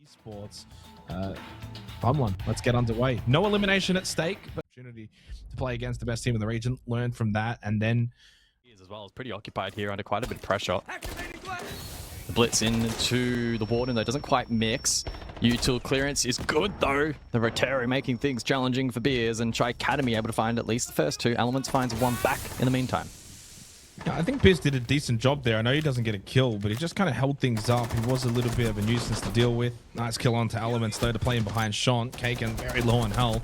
Esports. Fun one. Let's get underway. No elimination at stake, but opportunity to play against the best team in the region. Learn from that, and then he is as well. Is pretty occupied here under quite a bit of pressure. The blitz into the warden though doesn't quite mix. Util clearance is good though. The Rotary making things challenging for Beers, and Shaiikademy able to find at least the first two elements. Finds one back in the meantime. Yeah, I think Biz did a decent job there. I know he doesn't get a kill, but he just kind of held things up. He was a little bit of a nuisance to deal with. Nice kill onto Elements, though, to play him behind Shant. Kaken very low on health.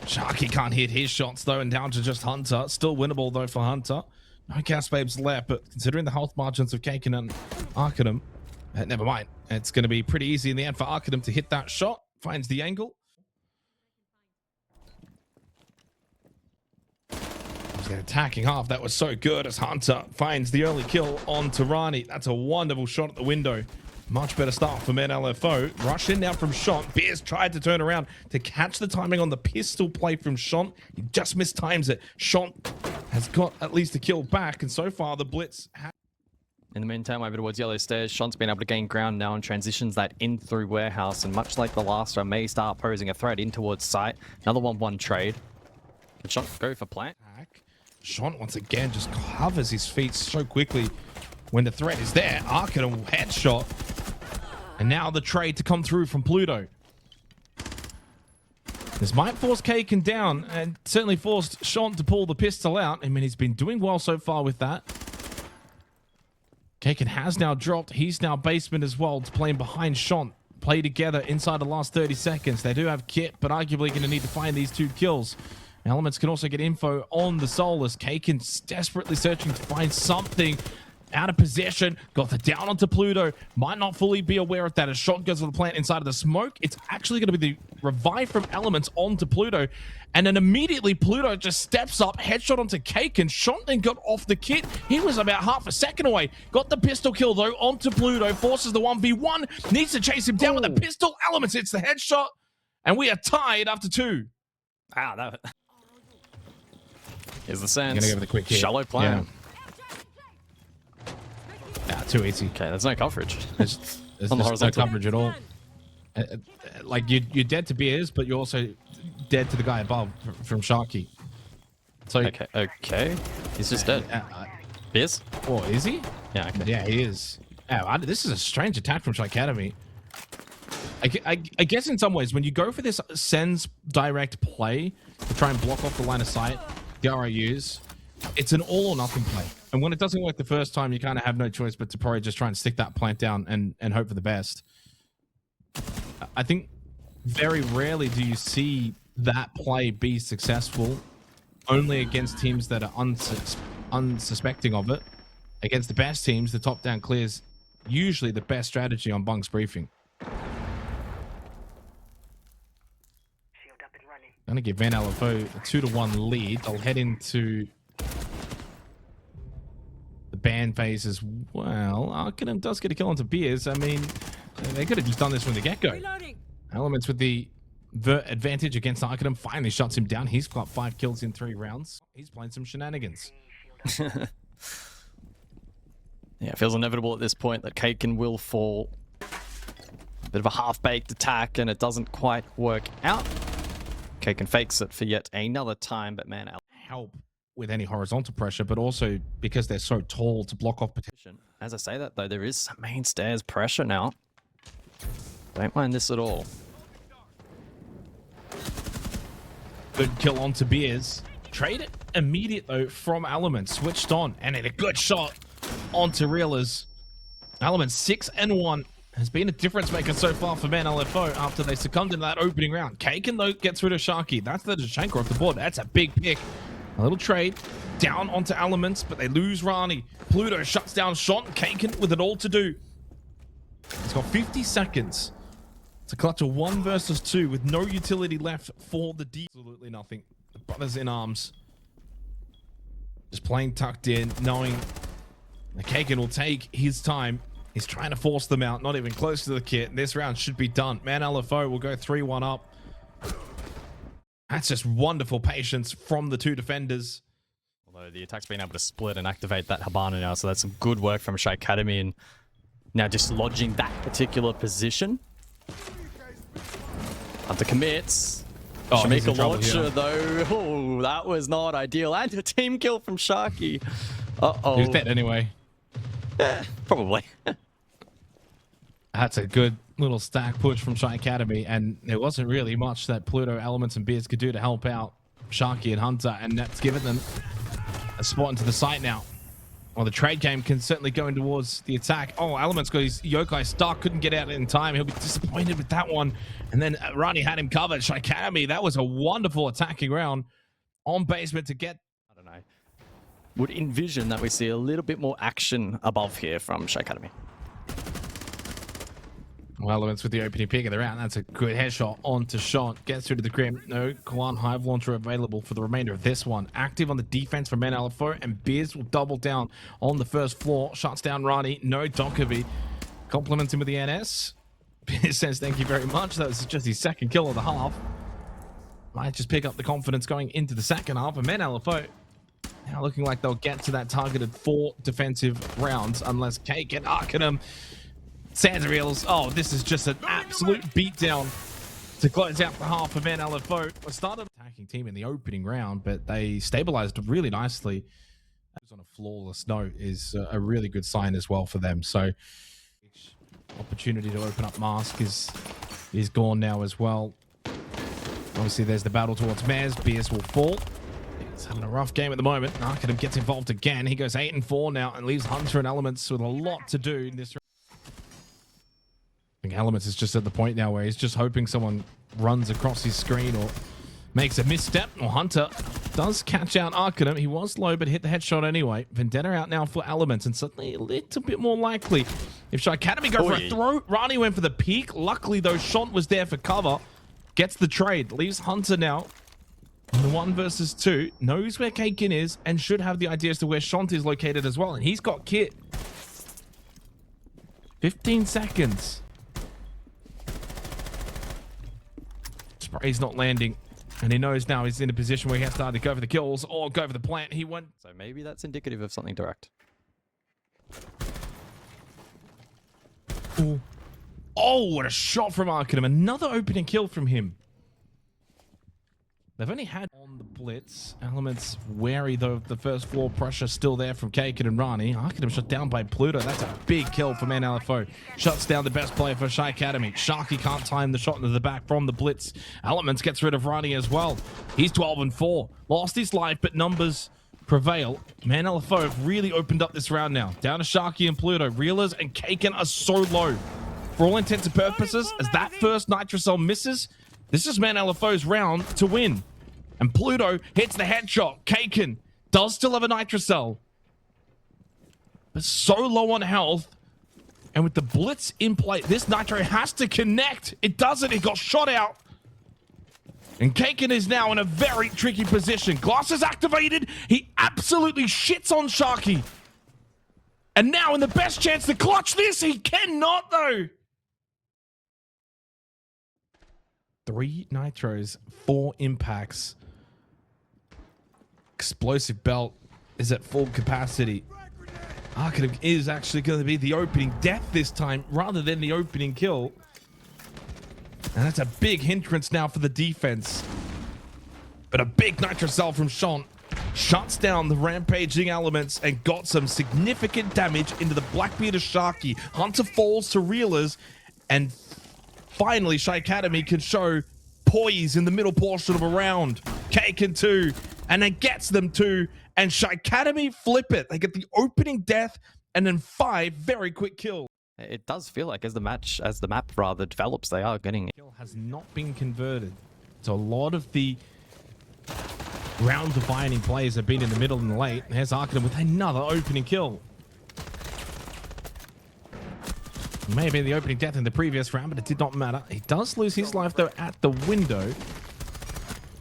Sharky can't hit his shots, though, and down to just Hunter. Still winnable, though, for Hunter. No Gas Babes left, but considering the health margins of Kaken and Arcanum, never mind. It's going to be pretty easy in the end for Arcanum to hit that shot. Finds the angle. Attacking half, that was so good as Hunter finds the early kill on Tirani. That's a wonderful shot at the window. Much better start for ManLFO. Rush in now from Shant. Beers tried to turn around to catch the timing on the pistol play from Shant. He just mistimes it. Shant has got at least a kill back, and so far the blitz. In the meantime, over towards Yellow Stairs, Shant's been able to gain ground now and transitions that in through Warehouse, and much like the last one, may start posing a threat in towards site. Another 1-1 trade. Can Shant go for plant? Shant once again just covers his feet so quickly when the threat is there. Arcanum headshot. And now the trade to come through from Pluto. This might force Kaken down and certainly forced Shant to pull the pistol out. I mean, he's been doing well so far with that. Kaken has now dropped. He's now basement as well to playing behind Shant. Play together inside the last 30 seconds. They do have kit, but arguably going to need to find these two kills. Elements can also get info on the Soulless. Kaken's desperately searching to find something out of possession. Got the down onto Pluto. Might not fully be aware of that. A shot goes to the plant inside of the smoke. It's actually going to be the revive from Elements onto Pluto. And then immediately Pluto just steps up. Headshot onto Kaken. Shant then got off the kit. He was about half a second away. Got the pistol kill though onto Pluto. Forces the 1v1. Needs to chase him down with a pistol. Elements hits the headshot. And we are tied after 2. Wow, that... Here's the sense. Gonna give it a quick hit. Shallow plan. Yeah, too easy. Okay, there's no coverage. There's no coverage at all. Like you're dead to Beers, but you're also dead to the guy above from Sharky. So okay. He's just dead. Beers? Oh, is he? Yeah. Okay. Yeah, he is. This is a strange attack from Shaiikademy. I guess in some ways, when you go for this sends direct play to try and block off the line of sight, the RIUs, it's an all or nothing play. And when it doesn't work the first time, you kind of have no choice but to probably just try and stick that plant down and hope for the best. I think very rarely do you see that play be successful, only against teams that are unsuspecting of it. Against the best teams, the top-down clears usually the best strategy on Bunk's briefing. Going to give ManLFO a 2-1 lead. They'll head into the ban phase as well. Arcanum does get a kill onto Beers. I mean, they could have just done this from the get-go. Elements with the advantage against Arcanum finally shuts him down. He's got 5 kills in 3 rounds. He's playing some shenanigans. Yeah, it feels inevitable at this point that Kaken will fall. A bit of a half-baked attack, and it doesn't quite work out. Kaken fakes it for yet another time, but man, help with any horizontal pressure, but also because they're so tall to block off potential. As I say that though, there is some main stairs pressure now. Don't mind this at all. Good kill onto Beers. Trade it immediate though from Elements. Switched on and then a good shot onto Reelers. Elements 6-1. Has been a difference maker so far for ManLFO after they succumbed in that opening round. Kaken, though, gets rid of Sharky. That's the Dashenko off the board. That's a big pick. A little trade down onto Elements, but they lose Rani. Pluto shuts down Shant. Kaken with it all to do. He's got 50 seconds to clutch a 1 versus 2 with no utility left for the D. Absolutely nothing. The brothers in arms. Just playing tucked in, knowing that Kaken will take his time. He's trying to force them out, not even close to the kit. This round should be done. ManLFO will go 3-1 up. That's just wonderful patience from the 2 defenders. Although the attack's been able to split and activate that Habana now, so that's some good work from Shaiikademy and now just lodging that particular position. Hunter commits. Oh, Should make he's a in trouble launcher here. though. Oh, that was not ideal. And a team kill from Sharky. Uh-oh. He's dead anyway. Probably. That's a good little stack push from Shaiikademy, and there wasn't really much that Pluto, Elements, and Beers could do to help out Sharky and Hunter, and that's given them a spot into the site now. Well, the trade game can certainly go in towards the attack. Oh, Elements got his Yokai stuck, couldn't get out in time. He'll be disappointed with that one. And then Rani had him covered. Shaiikademy, that was a wonderful attacking round on basement to get... I don't know. Would envision that we see a little bit more action above here from Shaiikademy. Well, Elements with the opening pick of the round. That's a good headshot onto Shot. Gets through to the crim. No Kwan Hive launcher available for the remainder of this one. Active on the defense for ManLFO, and Beers will double down on the first floor. Shuts down Rani. No Donkovi. Compliments him with the NS. Beers says thank you very much. That was just his second kill of the half. Might just pick up the confidence going into the second half. And ManLFO now looking like they'll get to that targeted 4 defensive rounds unless Cake and Arcanum Santa Reels. Oh, this is just an absolute beatdown to close out the half of ManLFO. We started attacking team in the opening round, but they stabilized really nicely. On a flawless note is a really good sign as well for them. So opportunity to open up Mask is gone now as well. Obviously, there's the battle towards Mez. Beers will fall. He's having a rough game at the moment. Arcanum gets involved again. He goes 8-4 now and leaves Hunter and Elements with a lot to do in this round. I think Elements is just at the point now where he's just hoping someone runs across his screen or makes a misstep. Or Hunter does catch out Arcanum. He was low, but hit the headshot anyway. Vendetta out now for Elements, and suddenly a little bit more likely. If Shaiikademy go for a throw, Rani went for the peak. Luckily, though, Shont was there for cover. Gets the trade. Leaves Hunter now in the 1 versus 2. Knows where Kaken is and should have the idea as to where Shont is located as well. And he's got kit. 15 seconds. Spray's not landing, and he knows now he's in a position where he has to either go for the kills or go for the plant. He went. So maybe that's indicative of something direct. Ooh. Oh, what a shot from Arcanum. Another opening kill from him. They've only had on the blitz. Elements wary, though, of the first floor pressure still there from Kaken and Rani. Arcanum shut down by Pluto. That's a big kill for ManLFO. Shuts down the best player for Shaiikademy. Sharky can't time the shot into the back from the blitz. Elements gets rid of Rani as well. He's 12-4. Lost his life, but numbers prevail. ManLFO have really opened up this round now. Down to Sharky and Pluto. Reelers and Kaken are so low. For all intents and purposes, as that first Nitrocell misses, this is ManLFO's round to win. And Pluto hits the headshot. Kaken does still have a Nitrocell, but so low on health. And with the blitz in play, this Nitro has to connect. It doesn't. It got shot out. And Kaken is now in a very tricky position. Glass is activated. He absolutely shits on Sharky. And now in the best chance to clutch this, he cannot though. 3 Nitros, 4 impacts. Explosive belt is at full capacity. Arcanum is actually going to be the opening death this time rather than the opening kill. And that's a big hindrance now for the defense. But a big Nitrocell from Shont shuts down the rampaging Elements and got some significant damage into the Blackbeard of Sharky. Hunter falls to Reelers, and finally Shaiikademy can show poise in the middle portion of a round. Kaken 2, and it gets them 2, and Shaiikademy flip it. They get the opening death and then 5 very quick kills. It does feel like as the map rather develops, they are getting it. Kill has not been converted. So a lot of the round defining plays have been in the middle and late. Here's Arcanum with another opening kill. Maybe the opening death in the previous round, but it did not matter. He does lose his life, though, at the window.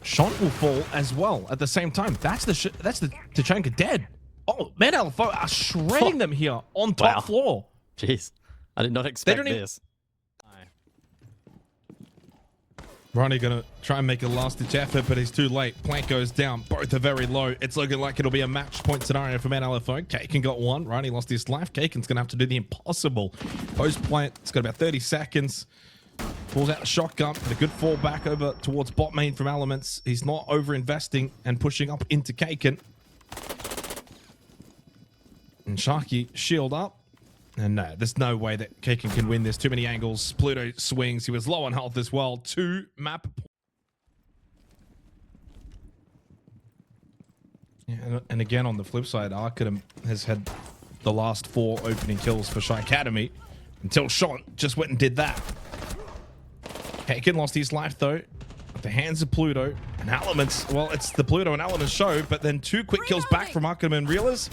Shont will fall as well at the same time. That's the Tachanka dead. Oh, ManLFO are shredding them here on top floor. Jeez, I did not expect this. Ronnie gonna try and make a last-ditch effort, but he's too late. Plant goes down. Both are very low. It's looking like it'll be a match point scenario for ManLFO. Kaken got 1. Ronnie lost his life. Kaken's gonna have to do the impossible. Post plant, it's got about 30 seconds. Pulls out the shotgun with a good fall back over towards bot main from Elements. He's not over-investing and pushing up into Kaken. And Sharky shield up. And no, there's no way that Kaken can win this. Too many angles. Pluto swings. He was low on health as well. 2 map. Yeah, and again, on the flip side, Arkham has had the last 4 opening kills for Shaiikademy until Sean just went and did that. Kaken lost his life, though, at the hands of Pluto. And Elements, well, it's the Pluto and Elements show, but then 2 quick kills back from Arkham and Reelers.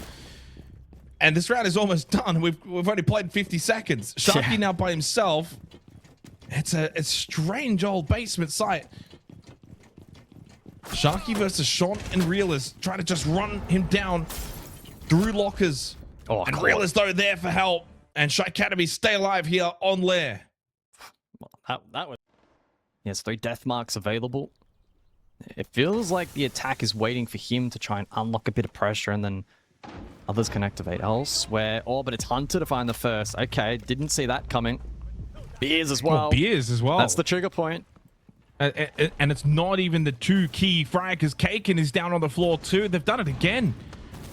And this round is almost done. We've already played 50 seconds. Sharky now by himself. It's a strange old basement site. Sharky versus Sean and Reelers trying to just run him down through lockers. Oh, and Reelers, though, there for help. And Shaiikademy stay alive here on Lair. Well, that was... Yes, 3 death marks available. It feels like the attack is waiting for him to try and unlock a bit of pressure, and then others can activate elsewhere. Oh, but it's Hunter to find the first. Okay, didn't see that coming. Beers as well. Oh, Beers as well. That's the trigger point. And it's not even the 2 key fraggers. Kaken is down on the floor too. They've done it again.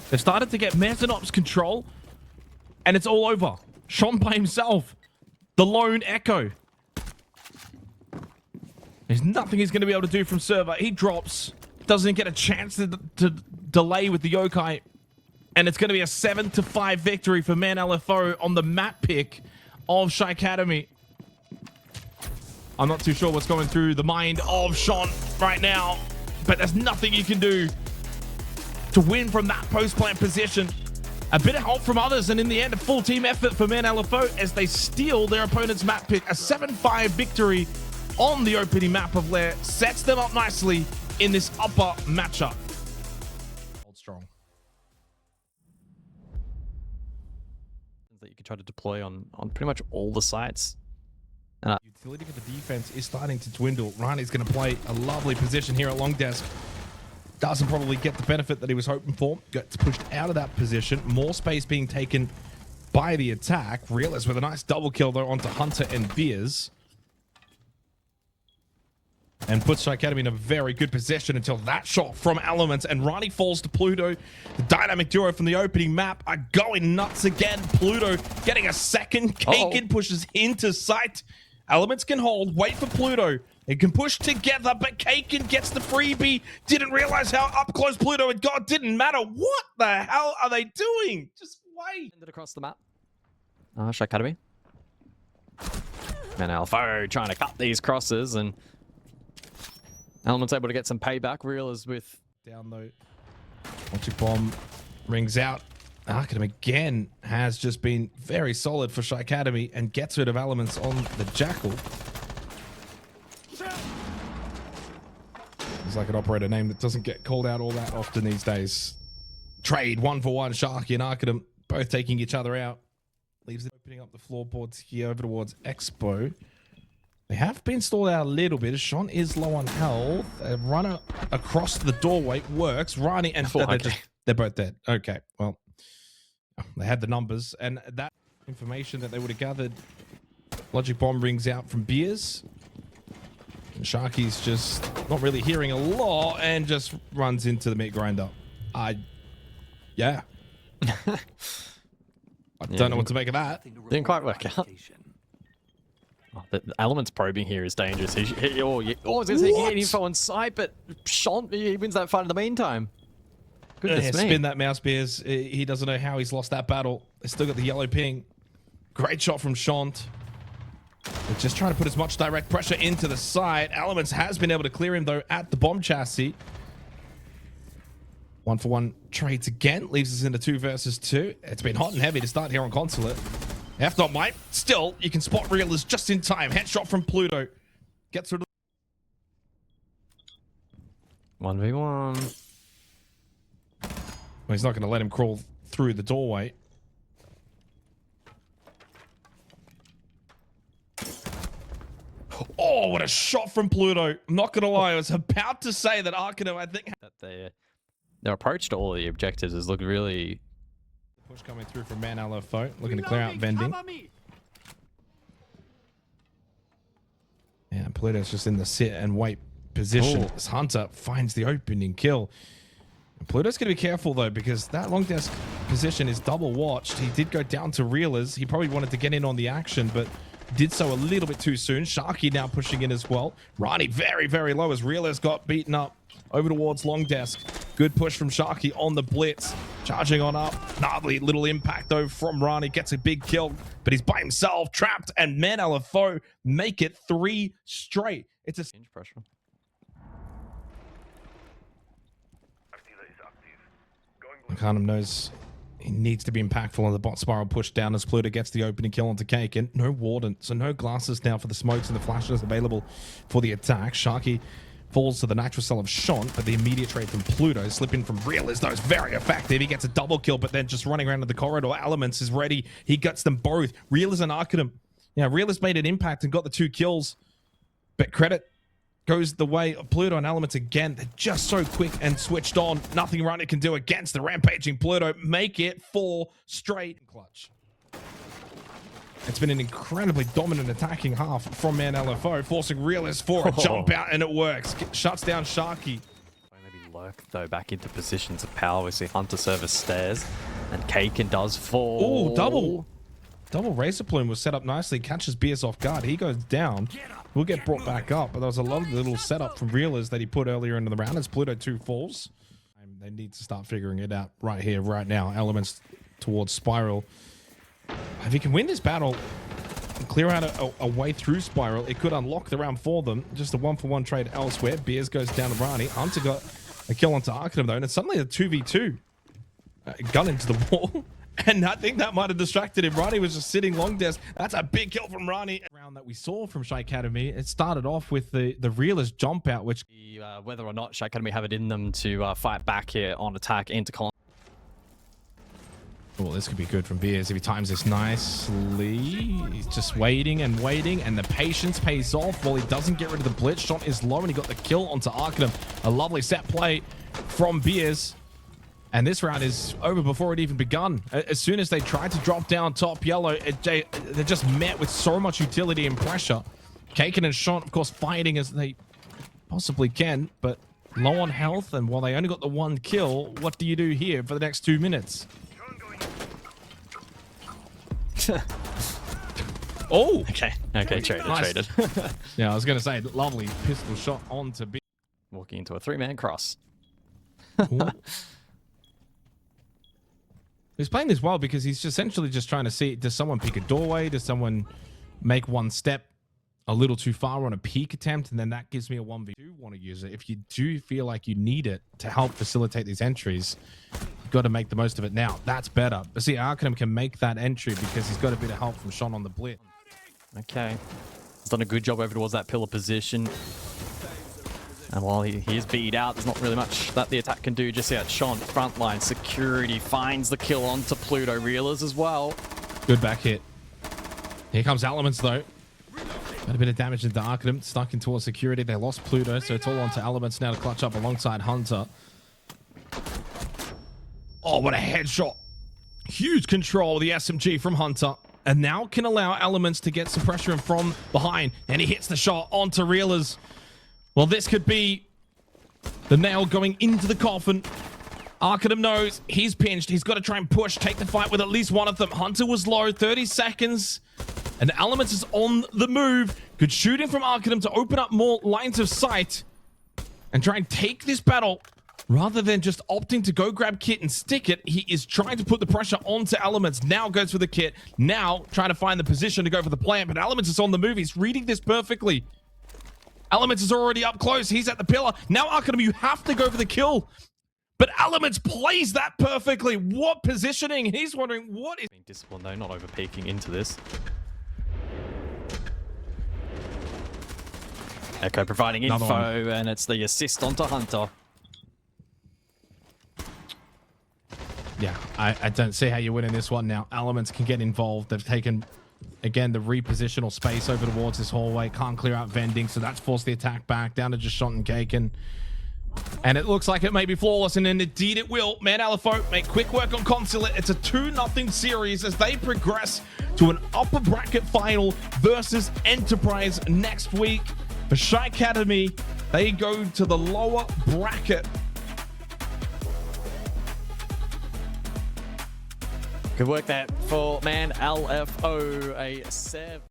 They've started to get Mesonop's control. And it's all over. Sean by himself. The lone Echo. There's nothing he's going to be able to do from server. He drops. Doesn't get a chance to delay with the Yokai. And it's going to be a 7-5 victory for ManLFO on the map pick of Shaiikademy. I'm not too sure what's going through the mind of Sean right now, but there's nothing you can do to win from that post-plant position. A bit of help from others, and in the end, a full team effort for ManLFO as they steal their opponent's map pick. A 7-5 victory on the opening map of Lair sets them up nicely in this upper matchup. Hold strong. That you can try to deploy on pretty much all the sites. Utility for the defense is starting to dwindle. Rani's going to play a lovely position here at long desk. Doesn't probably get the benefit that he was hoping for. Gets pushed out of that position. More space being taken by the attack. Realist with a nice double kill though onto Hunter and Beers. And puts Shaiikademy in a very good position until that shot from Elements. And Rani falls to Pluto. The dynamic duo from the opening map are going nuts again. Pluto getting a second. Kaken pushes into sight. Elements can hold. Wait for Pluto. They can push together, but Kaken gets the freebie. Didn't realize how up close Pluto had got. Didn't matter. What the hell are they doing? Just wait. Ended across the map. Shaiikademy. ManLFO trying to cut these crosses, and Element's able to get some payback. Reelers with down though. Logic bomb rings out. Arkham again has just been very solid for Shaiikademy and gets rid of Elements on the Jackal. It's like an operator name that doesn't get called out all that often these days. Trade 1-for-1. Sharky and Arkham both taking each other out. Leaves it opening up the floorboards here over towards Expo. They have been stalled out a little bit. Sean is low on health. A runner across the doorway works. Rani and they're both dead. Okay, well, they had the numbers, and that information that they would have gathered. Logic bomb rings out from Beers. And Sharky's just not really hearing a lot and just runs into the meat grinder. Yeah. I don't know what to make of that. Didn't quite work out. Oh, the Element's probing here is dangerous. He was going to say info on site, but Sean, he wins that fight in the meantime. Goodness me. Spin that mouse, Beers. He doesn't know how he's lost that battle. They still got the yellow ping. Great shot from Shant. They're just trying to put as much direct pressure into the side. Elements has been able to clear him, though, at the bomb chassis. 1-for-1 trades again. Leaves us into 2 versus 2. It's been hot and heavy to start here on Consulate. If not, mate, still, you can spot Reelers just in time. Headshot from Pluto. Gets rid of 1v1. Well, he's not going to let him crawl through the doorway. Oh, what a shot from Pluto. I'm not going to lie. I was about to say that Arcano, I think... That their approach to all of the objectives has looked really... Push coming through from ManLFO. Looking to clear out vending. And Pluto's just in the sit and wait position as Hunter finds the opening kill. And Pluto's going to be careful, though, because that long desk position is double watched. He did go down to reelers. He probably wanted to get in on the action, but did so a little bit too soon. Sharky now pushing in as well. Rani very, very low as reelers got beaten up over towards long desk. Good push from Sharky on the blitz. Charging on up. Gnarly little impact, though, from Rani. Gets a big kill, but he's by himself, trapped, and ManLFO make it 3 straight. It's a Change pressure. Shaiikademy knows he needs to be impactful on the bot spiral push down as Pluto gets the opening kill onto Cake. And no Warden, so no glasses now for the smokes and the flashes available for the attack. Sharky falls to the natural cell of Sean, but the immediate trade from Pluto, slipping from Real is though is very effective. He gets a double kill, but then just running around to the corridor. Elements is ready. He gets them both. Real is and Arcanum. Yeah, Real has made an impact and got the 2 kills, but credit goes the way of Pluto and Elements again. They're just so quick and switched on. Nothing Runner can do against the rampaging Pluto. Make it 4 straight. Clutch. It's been an incredibly dominant attacking half from ManLFO, forcing Realist for a jump out, and it works. Shuts down Sharky. Maybe lurk, though, back into positions of power. We see Hunter service stairs, and Kaken does fall. Oh, double Razor Plume was set up nicely. Catches Beers off guard. He goes down. Will get brought back up, but there was a lot of little setup from Reelers that he put earlier into the round as Pluto 2 falls. They need to start figuring it out right here, right now. Elements towards Spiral. If he can win this battle and clear out a way through Spiral, it could unlock the round for them. Just a 1-for-1 trade elsewhere. Beers goes down to Rani. Hunter got a kill onto Arcanum, though, and it's suddenly a 2v2. Gun into the wall. And I think that might have distracted him. Rani was just sitting long desk. That's a big kill from Rani. Round that we saw from Shaiikademy, it started off with the realist jump out, which whether or not Shaiikademy have it in them to fight back here on attack into column. Well, this could be good from Beers if he times this nicely. He's just waiting and waiting, and the patience pays off while he doesn't get rid of the blitz. Shot is low, and he got the kill onto Arcanum. A lovely set play from Beers. And this round is over before it even begun. As soon as they tried to drop down top yellow, they're just met with so much utility and pressure. Kaken and Sean, of course, fighting as they possibly can, but low on health. And while they only got the 1 kill, what do you do here for the next 2 minutes? Oh! Okay, traded. Yeah, I was going to say, lovely pistol shot onto B. Walking into a 3-man cross. He's playing this well because he's essentially just trying to see, does someone pick a doorway? Does someone make 1 step a little too far on a peek attempt? And then that gives me a 1v2. Want to use it. If you do feel like you need it to help facilitate these entries, you've got to make the most of it now. That's better. But see, Arcanum can make that entry because he's got a bit of help from Sean on the blitz. Okay. He's done a good job over towards that pillar position. And while he is beat out, there's not really much that the attack can do just yet. Sean, frontline security, finds the kill onto Pluto. Reelers as well. Good back hit. Here comes Elements, though. Got a bit of damage into Arcanum. Stuck in towards security. They lost Pluto, so it's all onto Elements now to clutch up alongside Hunter. Oh, what a headshot. Huge control of the SMG from Hunter. And now can allow Elements to get some pressure in from behind. And he hits the shot onto Reelers. Well, this could be the nail going into the coffin. Arcanum knows he's pinched. He's got to try and push, take the fight with at least one of them. Hunter was low, 30 seconds. And Elements is on the move. Good shooting from Arcanum to open up more lines of sight and try and take this battle. Rather than just opting to go grab Kit and stick it, he is trying to put the pressure onto Elements. Now goes for the Kit. Now trying to find the position to go for the plant. But Elements is on the move. He's reading this perfectly. Elements is already up close. He's at the pillar. Now, Arcanum, you have to go for the kill. But Elements plays that perfectly. What positioning? He's wondering what is... Being disciplined, though, not over peeking into this. Echo providing info, and it's the assist onto Hunter. Yeah, I don't see how you win in this one now. Elements can get involved. They've taken... Again, the repositional space over towards this hallway. Can't clear out vending, so that's forced the attack back down to just Shot and Kaken. And it looks like it may be flawless, and indeed it will. ManLFO make quick work on Consulate. It's a 2-0 series as they progress to an upper bracket final versus Enterprise next week. For Shaiikademy, they go to the lower bracket. Good work there for ManLFO, a 7.